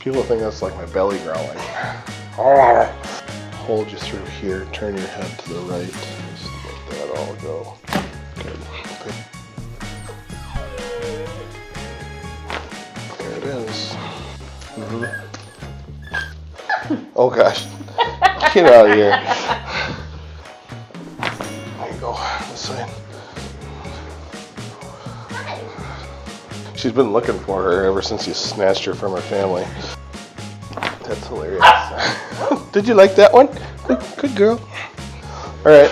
People think that's like my belly growling. Hold you through here, turn your head to the right. Just let that all go. Good. There it is. Oh gosh. Get out of here. There you go. This side. She's been looking for her ever since you snatched her from her family. That's hilarious. Did you like that one? Good girl. All right.